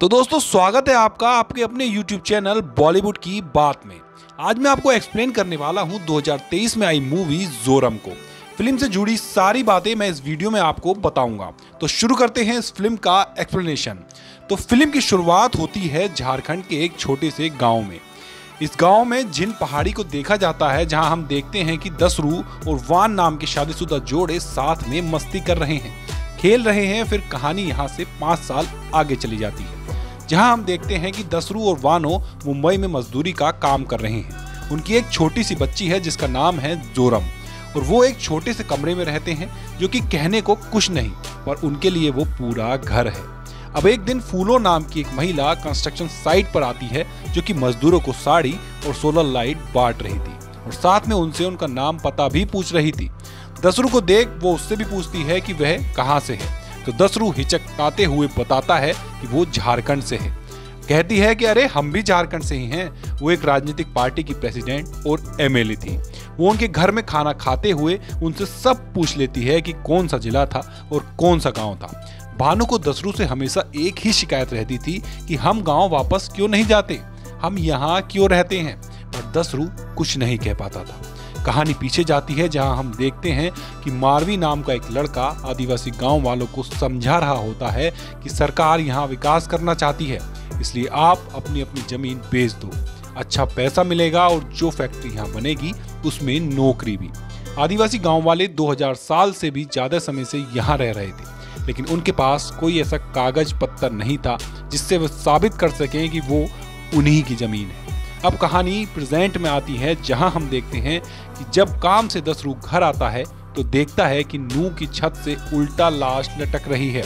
तो दोस्तों स्वागत है आपका आपके अपने YouTube चैनल बॉलीवुड की बात में। आज मैं आपको एक्सप्लेन करने वाला हूं 2023 में आई मूवी जोरम को। फिल्म से जुड़ी सारी बातें मैं इस वीडियो में आपको बताऊंगा। तो शुरू करते हैं इस फिल्म का एक्सप्लेनेशन। तो फिल्म की शुरुआत होती है झारखंड के एक छोटे से गाँव में। इस गांव में जिन पहाड़ी को देखा जाता है, जहां हम देखते हैं कि दसरू और वान नाम के शादीशुदा जोड़े साथ में मस्ती कर रहे हैं, खेल रहे हैं। फिर कहानी यहां से 5 साल आगे चली जाती है, जहां हम देखते हैं कि दसरू और वानो मुंबई में मजदूरी का काम कर रहे हैं। उनकी एक छोटी सी बच्ची है जिसका नाम है जोरम, और वो एक छोटे से कमरे में रहते हैं जो कि कहने को कुछ नहीं, पर उनके लिए वो पूरा घर है। अब एक दिन फूलो नाम की एक महिला कंस्ट्रक्शन साइट पर आती है, जो कि मजदूरों को साड़ी और सोलर लाइट बांट रही थी, और साथ में उनसे उनका नाम पता भी पूछ रही थी। दसरू को देख वो उससे भी पूछती है कि वह कहाँ से है। तो दसरू हिचकताते हुए बताता है कि वो झारखंड से है। कहती है कि अरे हम भी झारखंड से ही हैं। वो एक राजनीतिक पार्टी की प्रेसिडेंट और एमएलए थी। वो उनके घर में खाना खाते हुए उनसे सब पूछ लेती है कि कौन सा जिला था और कौन सा गांव था। भानु को दसरू से हमेशा एक ही शिकायत रहती थी कि हम गांव वापस क्यों नहीं जाते, हम यहाँ क्यों रहते हैं, पर दसरू कुछ नहीं कह पाता था। कहानी पीछे जाती है, जहां हम देखते हैं कि मारवी नाम का एक लड़का आदिवासी गांव वालों को समझा रहा होता है कि सरकार यहां विकास करना चाहती है, इसलिए आप अपनी अपनी जमीन बेच दो, अच्छा पैसा मिलेगा और जो फैक्ट्री यहां बनेगी उसमें नौकरी भी। आदिवासी गांव वाले 2000 साल से भी ज्यादा समय से यहाँ रह रहे थे, लेकिन उनके पास कोई ऐसा कागज पत्तर नहीं था जिससे वो साबित कर सकें कि वो उन्हीं की जमीन है। अब कहानी प्रेजेंट में आती है, जहां हम देखते हैं कि जब काम से दसरू घर आता है तो देखता है कि नूह की छत से उल्टा लाश लटक रही है।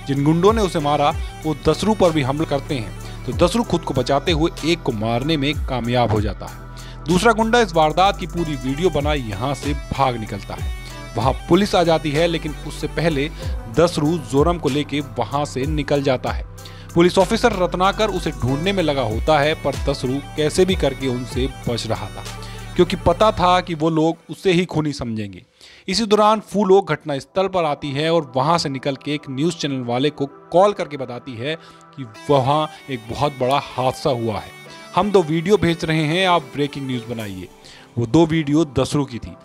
जिन गुंडों ने उसे मारा वो दसरू पर भी हमला करते हैं, तो दसरू खुद को बचाते हुए एक को मारने में कामयाब हो जाता है। दूसरा गुंडा इस वारदात की पूरी वीडियो बनाए यहाँ से भाग निकलता है। वहां पुलिस आ जाती है, लेकिन उससे पहले दसरू जोरम को लेके वहां से निकल जाता है। पुलिस ऑफिसर रत्नाकर उसे ढूंढने में लगा होता है, पर दसरू कैसे भी करके उनसे बच रहा था, क्योंकि पता था कि वो लोग उसे ही खूनी समझेंगे। इसी दौरान फूलो घटना स्थल पर आती है और वहां से निकल के एक न्यूज चैनल वाले को कॉल करके बताती है कि वहां एक बहुत बड़ा हादसा हुआ है, हम 2 वीडियो भेज रहे हैं, आप ब्रेकिंग न्यूज बनाइए। वो 2 वीडियो दसरू की थी,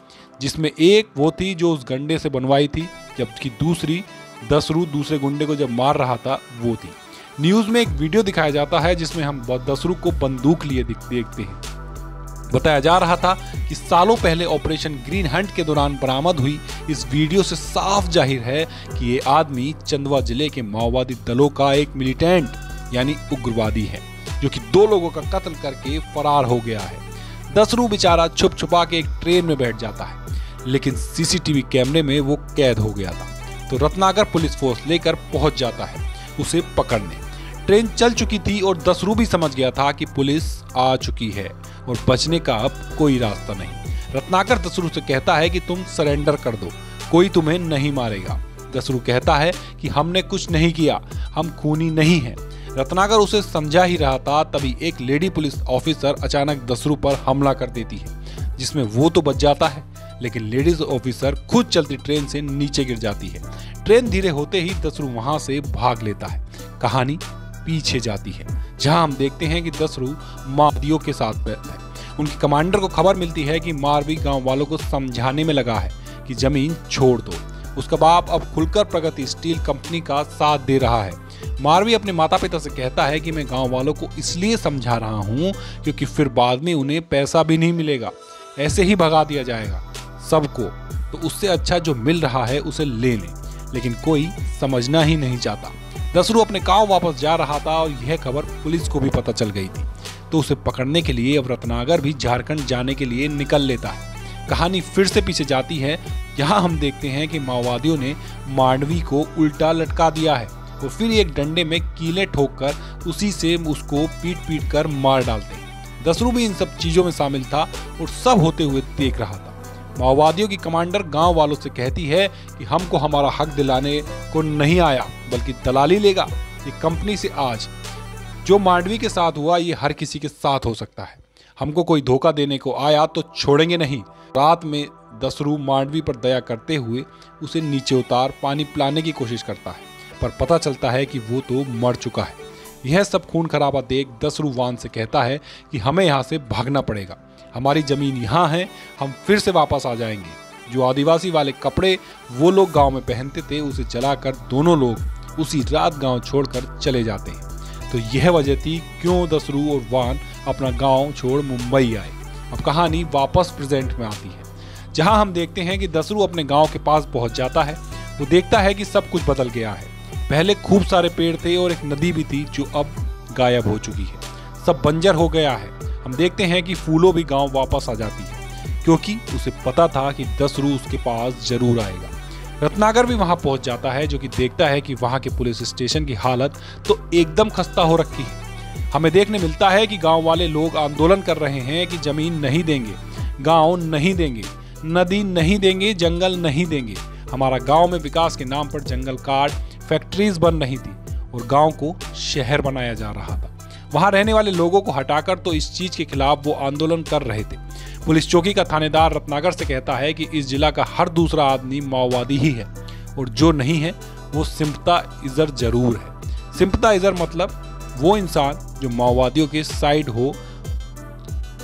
जिसमें एक वो थी जो उस गंडे से बनवाई थी, जबकि दूसरी दसरू दूसरे गुंडे को जब मार रहा था वो थी। न्यूज में एक वीडियो दिखाया जाता है जिसमें हम दसरू को बंदूक लिए देखते हैं। बताया जा रहा था कि सालों पहले ऑपरेशन ग्रीन हंट के दौरान बरामद हुई इस वीडियो से साफ जाहिर है कि ये आदमी चंदवा जिले के माओवादी दलों का एक मिलिटेंट यानी उग्रवादी है, जो कि 2 लोगों का कत्ल करके फरार हो गया है। दसरू बेचारा छुप छुपा के एक ट्रेन में बैठ जाता है, लेकिन सीसीटीवी कैमरे में वो कैद हो गया था। तो रत्नाकर पुलिस फोर्स लेकर पहुंच जाता है उसे पकड़ने। ट्रेन चल चुकी थी और दसरू भी समझ गया था कि पुलिस आ चुकी है और बचने का अब कोई रास्ता नहीं। रत्नाकर दसरू से कहता है कि तुम सरेंडर कर दो, कोई तुम्हें नहीं मारेगा। दसरू कहता है कि हमने कुछ नहीं किया, हम खूनी नहीं हैं। रत्नाकर उसे समझा ही रहा था, तभी एक लेडी पुलिस ऑफिसर अचानक दसरू पर हमला कर देती है, जिसमें वो तो बच जाता है, लेकिन लेडीज ऑफिसर खुद चलती ट्रेन से नीचे गिर जाती है। ट्रेन धीरे होते ही दसरू वहां से भाग लेता है। कहानी पीछे जाती है, जहां हम देखते हैं कि दसरू माओवादियों के साथ है। उनके कमांडर को खबर मिलती है कि मारवी गांव वालों को समझाने में लगा है कि जमीन छोड़ दो। उसका बाप अब खुलकर प्रगति स्टील कंपनी का साथ दे रहा है। मारवी अपने माता पिता से कहता है कि मैं गांव वालों को इसलिए समझा रहा हूं क्योंकि फिर बाद में उन्हें पैसा भी नहीं मिलेगा, ऐसे ही भगा दिया जाएगा सबको, तो उससे अच्छा जो मिल रहा है उसे ले लें। लेकिन कोई समझना ही नहीं चाहता। दसरू अपने गांव वापस जा रहा था और यह खबर पुलिस को भी पता चल गई थी, तो उसे पकड़ने के लिए अब रत्नाकर भी झारखंड जाने के लिए निकल लेता है। कहानी फिर से पीछे जाती है, यहाँ हम देखते हैं कि माओवादियों ने मांडवी को उल्टा लटका दिया है और फिर एक डंडे में कीले ठोककर उसी से उसको पीट पीट कर मार डालते हैं। दसरू भी इन सब चीजों में शामिल था और सब होते हुए देख रहा था। माओवादियों की कमांडर गांव वालों से कहती है कि हमको हमारा हक दिलाने को नहीं आया, बल्कि दलाली लेगा। ये कंपनी से आज जो मांडवी के साथ हुआ ये हर किसी के साथ हो सकता है। हमको कोई धोखा देने को आया तो छोड़ेंगे नहीं। रात में दसरू मांडवी पर दया करते हुए उसे नीचे उतार पानी पिलाने की कोशिश करता है, पर पता चलता है कि वो तो मर चुका है। यह सब खून खराबा देख दसरू वान से कहता है कि हमें यहाँ से भागना पड़ेगा, हमारी जमीन यहाँ है, हम फिर से वापस आ जाएंगे। जो आदिवासी वाले कपड़े वो लोग गांव में पहनते थे उसे जलाकर दोनों लोग उसी रात गांव छोड़कर चले जाते हैं। तो यह वजह थी क्यों दसरू और वान अपना गांव छोड़ मुंबई आए। अब कहानी वापस प्रेजेंट में आती है, जहां हम देखते हैं कि दसरू अपने गांव के पास पहुंच जाता है। वो देखता है कि सब कुछ बदल गया है। पहले खूब सारे पेड़ थे और एक नदी भी थी जो अब गायब हो चुकी है। सब बंजर हो गया है। हम देखते हैं कि फूलो भी गांव वापस आ जाती है, क्योंकि उसे पता था कि दसरू उसके पास जरूर आएगा। रत्नाकर भी वहां पहुंच जाता है, जो कि देखता है कि वहां के पुलिस स्टेशन की हालत तो एकदम खस्ता हो रखी है। हमें देखने मिलता है कि गांव वाले लोग आंदोलन कर रहे हैं कि जमीन नहीं देंगे, गांव नहीं देंगे, नदी नहीं देंगे, जंगल नहीं देंगे। हमारा गांव में विकास के नाम पर जंगल काट फैक्ट्रीज बन रही थी और गांव को शहर बनाया जा रहा था। वहां रहने वाले लोगों को हटाकर तो इस चीज के खिलाफ वो आंदोलन कर रहे थे। पुलिस चौकी का थानेदार रत्नाकर से कहता है कि इस जिला का हर दूसरा आदमी माओवादी ही है और जो नहीं है वो सिंपथाइजर जरूर है। सिंपथाइजर मतलब वो इंसान जो माओवादियों के साइड हो।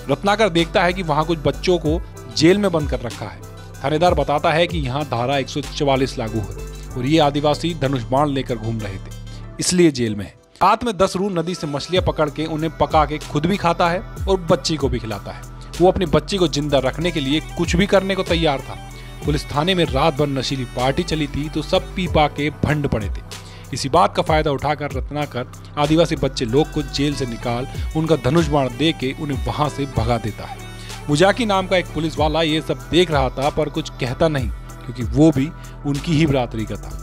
रत्नाकर देखता है कि वहां कुछ बच्चों को जेल में बंद कर रखा है। थानेदार बताता है कि यहाँ धारा 144 लागू है और ये आदिवासी धनुष बाण लेकर घूम रहे थे, इसलिए जेल में है। रात में दसरू नदी से मछलियां पकड़ के उन्हें पका के खुद भी खाता है और बच्ची को भी खिलाता है। वो अपनी बच्ची को जिंदा रखने के लिए कुछ भी करने को तैयार था। पुलिस थाने में रात भर नशीली पार्टी चली थी तो सब पी पा के भंड पड़े थे। इसी बात का फायदा उठाकर रत्नाकर आदिवासी बच्चे लोग को जेल से निकाल उनका धनुष बाण दे के उन्हें वहां से भगा देता है। मुजाकी नाम का एक पुलिस वाला ये सब देख रहा था पर कुछ कहता नहीं, क्योंकि वो भी उनकी ही बरादरी का था।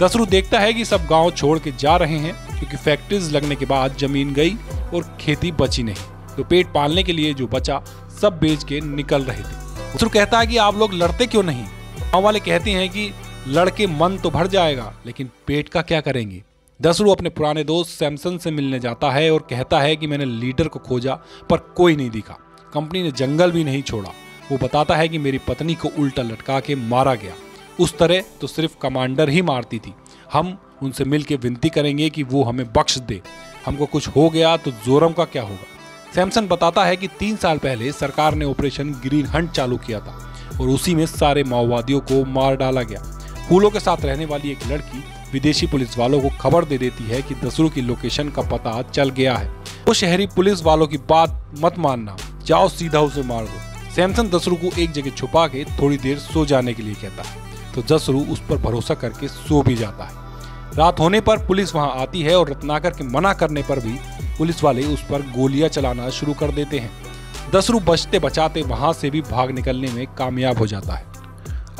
दसरू देखता है कि सब गांव छोड़ के जा रहे हैं, क्योंकि फैक्ट्रीज लगने के बाद जमीन गई और खेती बची नहीं। तो पेट पालने के लिए जो बचा सब बेच के निकल रहे थे। दसरू कहता है कि आप लोग लड़ते क्यों नहीं? गांव वाले कहते हैं कि लड़के मन तो भर जाएगा, लेकिन पेट का क्या करेंगे? दसरू अपने पुराने दोस्त सैमसन से मिलने जाता है और कहता है कि मैंने लीडर को खोजा पर कोई नहीं दिखा, कंपनी ने जंगल भी नहीं छोड़ा। वो बताता है कि मेरी पत्नी को उल्टा लटका के मारा गया, उस तरह तो सिर्फ कमांडर ही मारती थी। हम उनसे मिलके विनती करेंगे कि वो हमें बख्श दे। हमको कुछ हो गया तो जोरम का क्या होगा? सैमसन बताता है कि 3 साल पहले सरकार ने ऑपरेशन ग्रीन हंट चालू किया था और उसी में सारे माओवादियों को मार डाला गया। फूलों के साथ रहने वाली एक लड़की विदेशी पुलिस वालों को खबर दे देती है कि दसरू की लोकेशन का पता चल गया है। वो शहरी पुलिस वालों की बात मत मानना, जाओ सीधा उसे मार दो। सैमसन दसरू को एक जगह छुपा के थोड़ी देर सो जाने के लिए कहता है, तो दसरू उस पर भरोसा करके सो भी जाता है। रात होने पर पुलिस वहां आती है और रत्नाकर के मना करने पर भी पुलिस वाले उस पर गोलियां चलाना शुरू कर देते हैं। दसरू बचते बचाते वहां से भी भाग निकलने में कामयाब हो जाता है।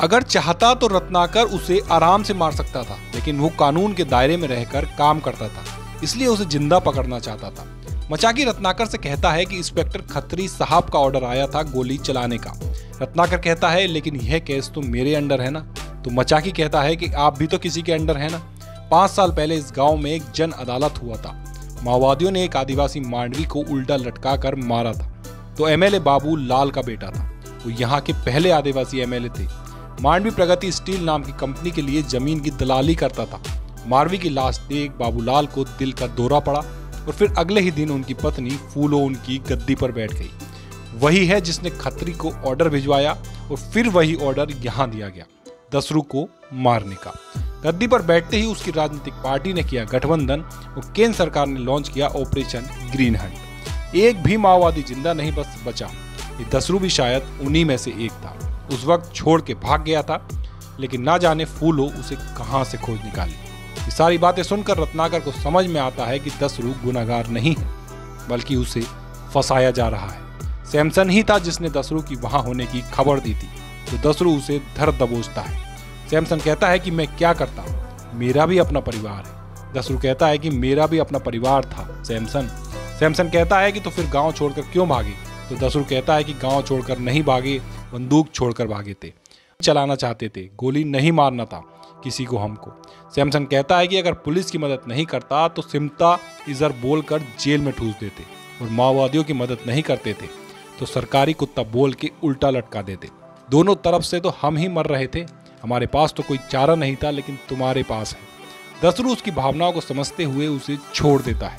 अगर चाहता तो रत्नाकर उसे आराम से मार सकता था, लेकिन वो कानून के दायरे में रहकर काम करता था, इसलिए उसे जिंदा पकड़ना चाहता था। मचाकी रत्नाकर से कहता है कि इंस्पेक्टर खत्री साहब का ऑर्डर आया था गोली चलाने का। रत्नाकर कहता है लेकिन यह केस तो मेरे अंडर है ना। तो मचाकी कहता है कि आप भी तो किसी के अंडर है ना। 5 साल पहले इस गांव में एक जन अदालत हुआ था। माओवादियों ने एक आदिवासी मांडवी को उल्टा लटका कर मारा था। तो एमएलए बाबू लाल का बेटा था, वो यहाँ के पहले आदिवासी एमएलए थे। मांडवी प्रगति स्टील नाम की कंपनी के लिए जमीन की दलाली करता था। मांडवी की लाश देख बाबूलाल को दिल का दौरा पड़ा और फिर अगले ही दिन उनकी पत्नी फूलो उनकी गद्दी पर बैठ गई। वही है जिसने खत्री को ऑर्डर भिजवाया और फिर वही ऑर्डर यहाँ दिया गया, दसरू को मारने का। गद्दी पर बैठते ही उसकी राजनीतिक पार्टी ने किया गठबंधन और केंद्र सरकार ने लॉन्च किया ऑपरेशन ग्रीन हंट। एक भी माओवादी जिंदा नहीं बचा। ये दसरू भी शायद उन्हीं में से एक था। उस वक्त छोड़ के भाग गया था, लेकिन ना जाने फूलो उसे कहां से खोज निकाली। ये सारी बातें सुनकर रत्नाकर को समझ में आता है कि दसरू गुनाहगार नहीं है, बल्कि उसे फंसाया जा रहा है। सैमसन ही था जिसने दसरू की वहां होने की खबर दी थी। तो दसरू उसे धर दबोचता है। सैमसन कहता है कि मैं क्या करता, मेरा भी अपना परिवार है। दसरू कहता है कि मेरा भी अपना परिवार था सैमसन। सैमसन कहता है कि तो फिर गांव छोड़कर क्यों भागे? तो दसरू कहता है कि गांव छोड़कर नहीं भागे, बंदूक छोड़कर भागे थे। चलाना चाहते थे, गोली नहीं मारना था किसी को हमको। सैमसन कहता है कि अगर पुलिस की मदद नहीं करता तो सिंपथाइजर बोलकर जेल में ठूस देते, और माओवादियों की मदद नहीं करते थे तो सरकारी कुत्ता बोल के उल्टा लटका देते। दोनों तरफ से तो हम ही मर रहे थे, हमारे पास तो कोई चारा नहीं था, लेकिन तुम्हारे पास है। दसरू उसकी भावनाओं को समझते हुए उसे छोड़ देता है।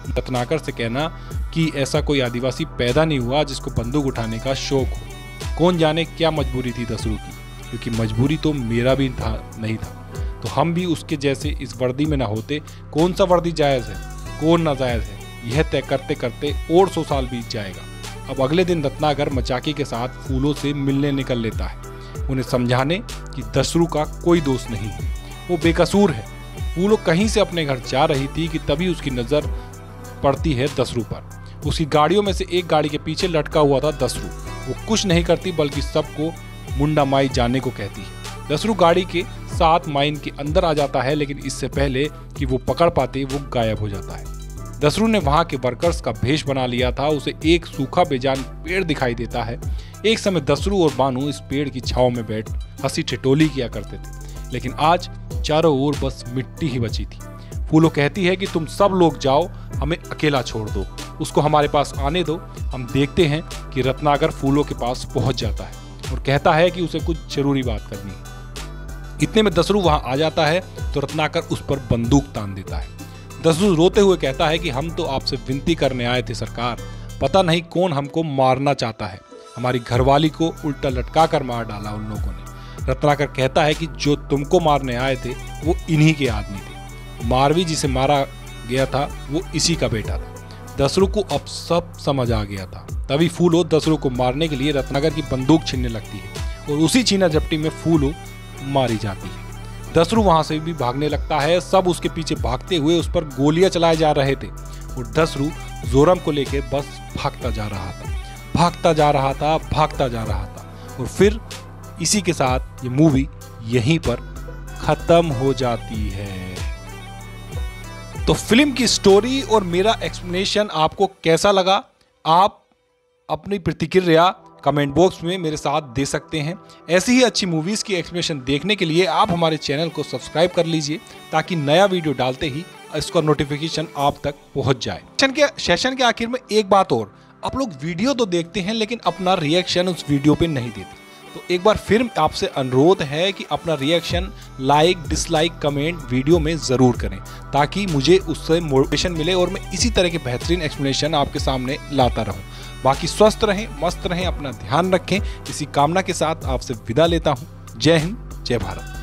रत्नाकर से कहना कि ऐसा कोई आदिवासी पैदा नहीं हुआ जिसको बंदूक उठाने का शौक हो। कौन जाने क्या मजबूरी थी दसरू की, क्योंकि मजबूरी तो मेरा भी नहीं था, तो हम भी उसके जैसे इस वर्दी में ना होते। कौन सा वर्दी जायज़ है, कौन नाजायज़ है, यह तय करते करते और 100 साल बीत जाएगा। अब अगले दिन रत्नाकर मचाकी के साथ फूलों से मिलने निकल लेता है, उन्हें समझाने कि दसरू का कोई दोष नहीं है, वो बेकसूर है। फूलो कहीं से अपने घर जा रही थी कि तभी उसकी नज़र पड़ती है दसरू पर। उसकी गाड़ियों में से एक गाड़ी के पीछे लटका हुआ था दसरू। वो कुछ नहीं करती बल्कि सबको मुंडा माई जाने को कहती है। दसरू गाड़ी के साथ माइन के अंदर आ जाता है, लेकिन इससे पहले कि वो पकड़ पाते वो गायब हो जाता है। दसरू ने वहां के वर्कर्स का भेष बना लिया था। उसे एक सूखा बेजान पेड़ दिखाई देता है। एक समय दसरू और बानू इस पेड़ की छांव में बैठ हंसी ठिठोली किया करते थे, लेकिन आज चारों ओर बस मिट्टी ही बची थी। फूलो कहती है कि तुम सब लोग जाओ, हमें अकेला छोड़ दो, उसको हमारे पास आने दो। हम देखते हैं कि रत्नाकर फूलों के पास पहुंच जाता है और कहता है कि उसे कुछ जरूरी बात करनी है। इतने में दसरू वहां आ जाता है तो रत्नाकर उस पर बंदूक तान देता है। दसरू रोते हुए कहता है कि हम तो आपसे विनती करने आए थे सरकार, पता नहीं कौन हमको मारना चाहता है। हमारी घरवाली को उल्टा लटका कर मार डाला उन लोगों ने। रत्नाकर कहता है कि जो तुमको मारने आए थे वो इन्हीं के आदमी थे। मारवी जिसे मारा गया था वो इसी का बेटा था। दसरू को अब सब समझ आ गया था। तभी फूलो दसरू को मारने के लिए रत्नाकर की बंदूक छीनने लगती है और उसी छीना झपटी में फूलो मारी जाती है। दसरू वहां से भी भागने लगता है। सब उसके पीछे भागते हुए उस पर गोलियां चलाए जा रहे थे और दसरू जोरम को लेकर बस भागता जा रहा था, भागता जा रहा था, भागता जा रहा था। और फिर इसी के साथ ये मूवी यहीं पर खत्म हो जाती है। तो फिल्म की स्टोरी और मेरा एक्सप्लेनेशन आपको कैसा लगा? आप अपनी प्रतिक्रिया कमेंट बॉक्स में मेरे साथ दे सकते हैं। ऐसी ही अच्छी मूवीज़ की एक्सप्लेनेशन देखने के लिए आप हमारे चैनल को सब्सक्राइब कर लीजिए, ताकि नया वीडियो डालते ही इसका नोटिफिकेशन आप तक पहुंच जाए। सेशन के आखिर में एक बात और, आप लोग वीडियो तो देखते हैं लेकिन अपना रिएक्शन उस वीडियो पे नहीं देते। तो एक बार फिर आपसे अनुरोध है कि अपना reaction like, dislike, comment video में ज़रूर करें, ताकि मुझे उससे मोटिवेशन मिले और मैं इसी तरह के बेहतरीन एक्सप्लेनेशन आपके सामने लाता रहूं। बाकी स्वस्थ रहें, मस्त रहें, अपना ध्यान रखें। इसी कामना के साथ आपसे विदा लेता हूं। जय हिंद, जय भारत।